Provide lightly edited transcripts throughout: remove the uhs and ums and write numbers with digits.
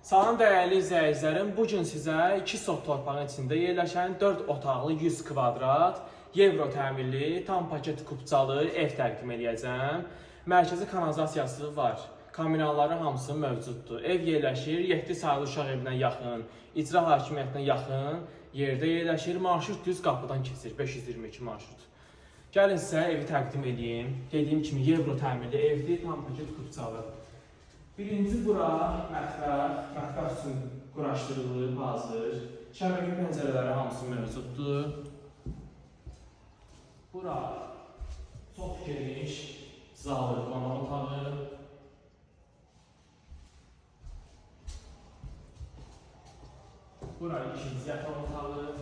Salam dəyərli izləyicilərim, bugün sizə 2 sot torpağın içində yerləşən 4 otaqlı 100 kvadrat, Evro təmirli, tam paket kubcalı ev təqdim edəcəm. Mərkəzi kanalizasiyası var, kommunalları hamısı mövcuddur. Ev yerləşir 7 saylı uşaq evinə yaxın, icra hakimiyyətinə yaxın yerdə yerləşir. Marşrut düz qapıdan keçir, 522 marşrut. Gəlin sizə evi təqdim edeyim. Dediyim kimi Evro təmirli evdir, tam paket kubcalı. Birinci bura mətbəx üçün quraşdırılıb, hazır. Şəbəkə pəncərələri hamısı mövcuddur. Bura çox geniş, zalı, qonaq otağı. Bura ikinci yataq otağı.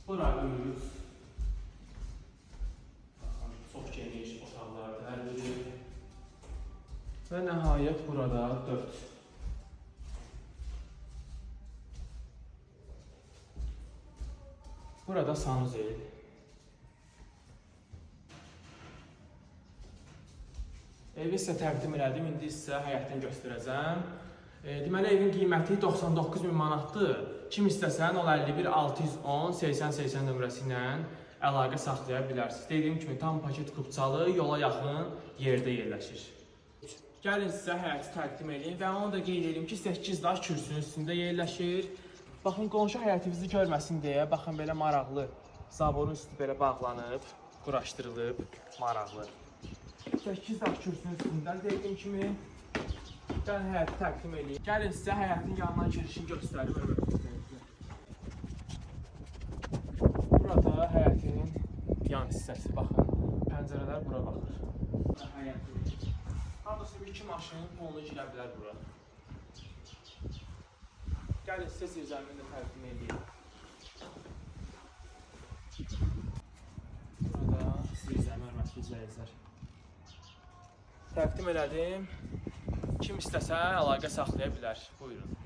Bura üç. Çox geniş otaqlardır hər biri. Və nəhayət burada 4. Burada sanuzel. Evi sizə təqdim elədim, indi sizə həyətdən göstərəcəm. Deməli, evin qiyməti 99.000 manatdır. Kim istəsə 051 610 80 80 nömrəsi ilə əlaqə saxlaya bilərsiniz. Dediyim kimi tam paket kubcalı, yola yaxın yerdə yerləşir. Gəlin sizə həyəti təqdim edeyim və onu da qeyd edeyim ki, 8 daş kürsünün üstündə yerləşir. Baxın, qonşu həyətimizi görməsin deyə, baxın belə maraqlı. Zaborun üstü belə bağlanıb, quraşdırılıb, maraqlı. 8 daş kürsünün üstündə dediyim kimi, gəlin həyəti təqdim edeyim. Gəlin sizə həyətin yanından girişini göstərim. Burada həyətin yan hissəsi, baxın, pəncərələr bura baxır. Həyətin. Hardasa 2 maşın yolunu girə bilər bura. Gəlin sizə zirzəmini də təqdim edeyim. Burada zirzəmi hörmətli izləyicilər. Təqdim elədim. Kim istəsə əlaqə saxlaya bilər. Buyurun.